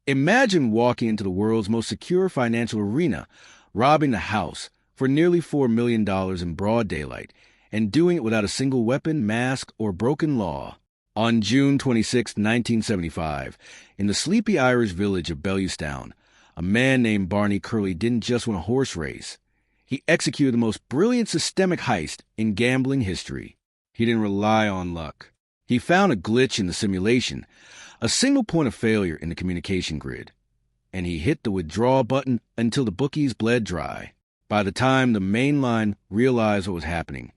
Imagine walking into the world's most secure financial arena, robbing the house for nearly $4 million in broad daylight, and doing it without a single weapon, mask, or broken law. On June 26, 1975, in the sleepy Irish village of Bellewstown, a man named Barney Curley didn't just win a horse race. He executed the most brilliant systemic heist in gambling history. He didn't rely on luck. He found a glitch in the simulation, a single point of failure in the communication grid, and he hit the withdraw button until the bookies bled dry. By the time the mainline realized what was happening,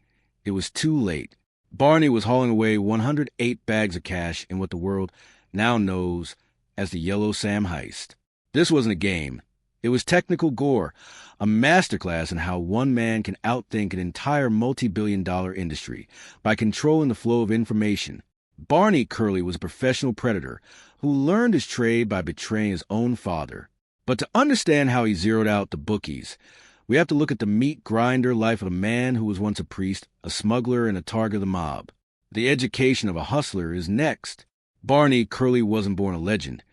it was too late. Barney was hauling away 108 bags of cash in what the world now knows as the Yellow Sam heist. This wasn't a game. It was technical gore, a masterclass in how one man can outthink an entire multi-billion-dollar industry by controlling the flow of information. Barney Curley was a professional predator who learned his trade by betraying his own father. But to understand how he zeroed out the bookies, we have to look at the meat grinder life of a man who was once a priest, a smuggler, and a target of the mob. The education of a hustler is next. Barney Curley wasn't born a legend.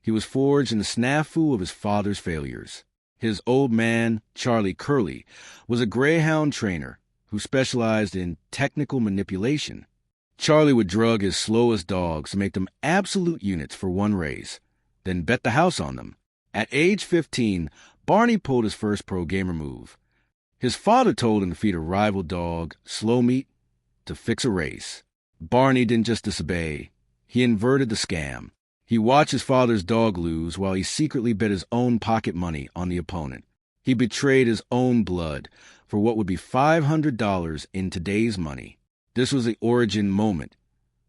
He was forged in the snafu of his father's failures. His old man, Charlie Curley, was a greyhound trainer who specialized in technical manipulation. Charlie would drug his slowest dogs to make them absolute units for one race, then bet the house on them. At age 15, Barney pulled his first pro gamer move. His father told him to feed a rival dog slow meat to fix a race. Barney didn't just disobey. He inverted the scam. He watched his father's dog lose while he secretly bet his own pocket money on the opponent. He betrayed his own blood for what would be $500 in today's money. This was the origin moment.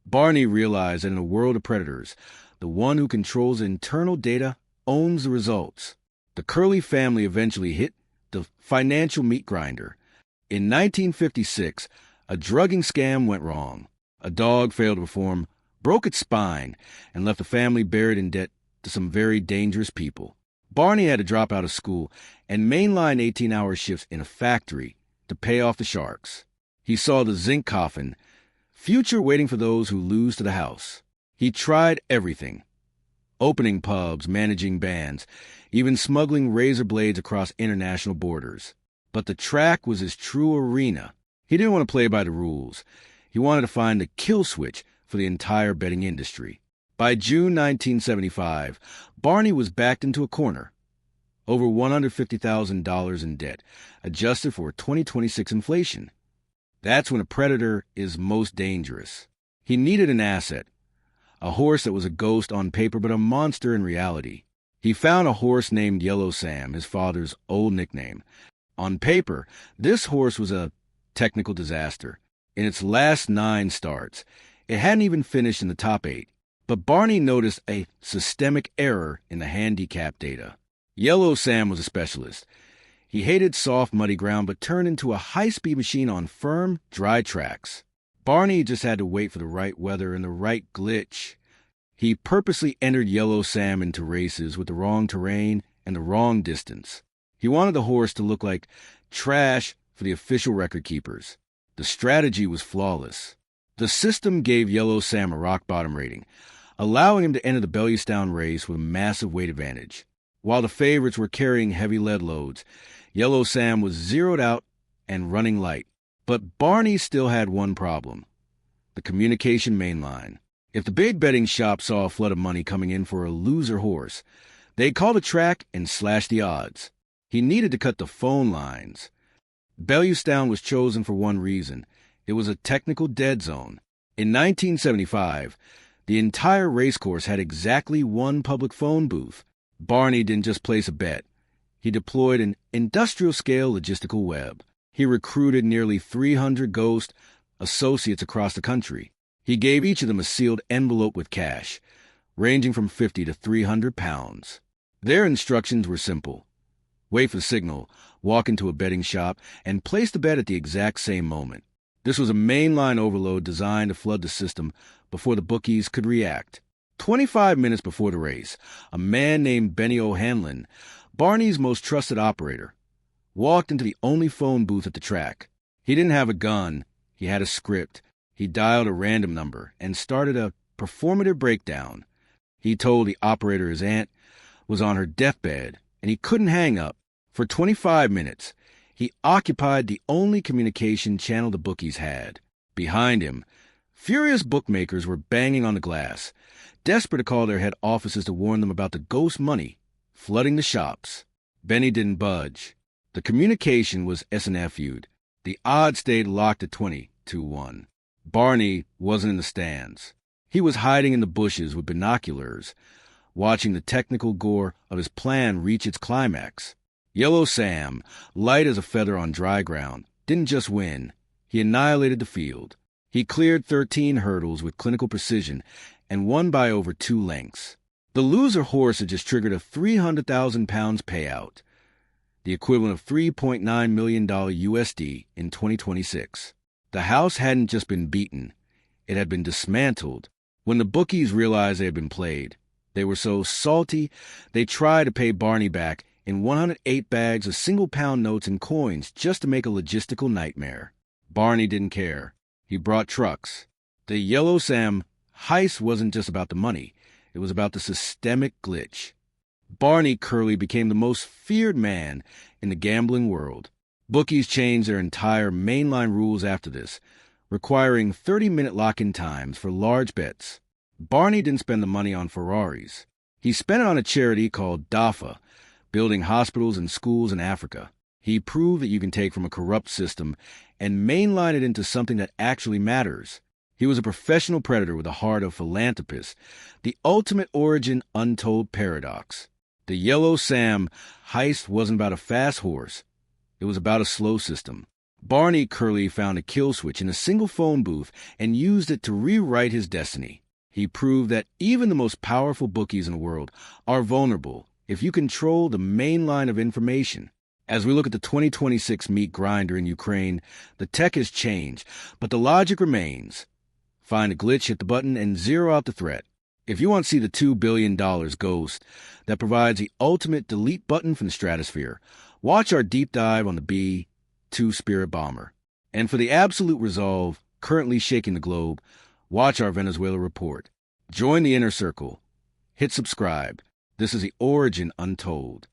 Barney realized that in a world of predators, the one who controls internal data owns the results. The Curley family eventually hit the financial meat grinder. In 1956, a drugging scam went wrong. A dog failed to perform, broke its spine, and left the family buried in debt to some very dangerous people. Barney had to drop out of school and mainline 18-hour shifts in a factory to pay off the sharks. He saw the zinc coffin, future waiting for those who lose to the house. He tried everything. Opening pubs, managing bands, even smuggling razor blades across international borders. But the track was his true arena. He didn't want to play by the rules. He wanted to find the kill switch for the entire betting industry. By June 1975, Barney was backed into a corner. Over $150,000 in debt, adjusted for 2026 inflation. That's when a predator is most dangerous. He needed an asset. A horse that was a ghost on paper but a monster in reality. He found a horse named Yellow Sam, his father's old nickname. On paper, this horse was a technical disaster. In its last 9 starts, it hadn't even finished in the top 8. But Barney noticed a systemic error in the handicap data. Yellow Sam was a specialist. He hated soft, muddy ground but turned into a high-speed machine on firm, dry tracks. Barney just had to wait for the right weather and the right glitch. He purposely entered Yellow Sam into races with the wrong terrain and the wrong distance. He wanted the horse to look like trash for the official record keepers. The strategy was flawless. The system gave Yellow Sam a rock-bottom rating, allowing him to enter the Bellewstown race with a massive weight advantage. While the favorites were carrying heavy lead loads, Yellow Sam was zeroed out and running light. But Barney still had one problem: the communication mainline. If the big betting shop saw a flood of money coming in for a loser horse, they'd call the track and slash the odds. He needed to cut the phone lines. Bellewstown was chosen for one reason. It was a technical dead zone. In 1975, the entire racecourse had exactly one public phone booth. Barney didn't just place a bet. He deployed an industrial-scale logistical web. He recruited nearly 300 ghost associates across the country. He gave each of them a sealed envelope with cash, ranging from 50 to 300 pounds. Their instructions were simple. Wait for the signal, walk into a betting shop, and place the bet at the exact same moment. This was a mainline overload designed to flood the system before the bookies could react. 25 minutes before the race, a man named Benny O'Hanlon, Barney's most trusted operator, walked into the only phone booth at the track. He didn't have a gun. He had a script. He dialed a random number and started a performative breakdown. He told the operator his aunt was on her deathbed, and he couldn't hang up. For 25 minutes, he occupied the only communication channel the bookies had. Behind him, furious bookmakers were banging on the glass, desperate to call their head offices to warn them about the ghost money flooding the shops. Benny didn't budge. The communication was SNFU'd. The odds stayed locked at 20-1. Barney wasn't in the stands. He was hiding in the bushes with binoculars, watching the technical gore of his plan reach its climax. Yellow Sam, light as a feather on dry ground, didn't just win. He annihilated the field. He cleared 13 hurdles with clinical precision and won by over 2 lengths. The loser horse had just triggered a £300,000 payout, the equivalent of $3.9 million USD in 2026. The house hadn't just been beaten, it had been dismantled. When the bookies realized they had been played, they were so salty they tried to pay Barney back in 108 bags of single-pound notes and coins just to make a logistical nightmare. Barney didn't care. He brought trucks. The Yellow Sam heist wasn't just about the money. It was about the systemic glitch. Barney Curley became the most feared man in the gambling world. Bookies changed their entire mainline rules after this, requiring 30-minute lock-in times for large bets. Barney didn't spend the money on Ferraris. He spent it on a charity called DAFA, building hospitals and schools in Africa. He proved that you can take from a corrupt system and mainline it into something that actually matters. He was a professional predator with a heart of philanthropist, the ultimate Origin Untold paradox. The Yellow Sam heist wasn't about a fast horse. It was about a slow system. Barney Curley found a kill switch in a single phone booth and used it to rewrite his destiny. He proved that even the most powerful bookies in the world are vulnerable if you control the main line of information. As we look at the 2026 meat grinder in Ukraine, the tech has changed, but the logic remains. Find a glitch, hit the button, and zero out the threat. If you want to see the $2 billion ghost that provides the ultimate delete button from the stratosphere, watch our deep dive on the B-2 Spirit Bomber. And for the absolute resolve currently shaking the globe, watch our Venezuela report. Join the inner circle. Hit subscribe. This is the Origin Untold.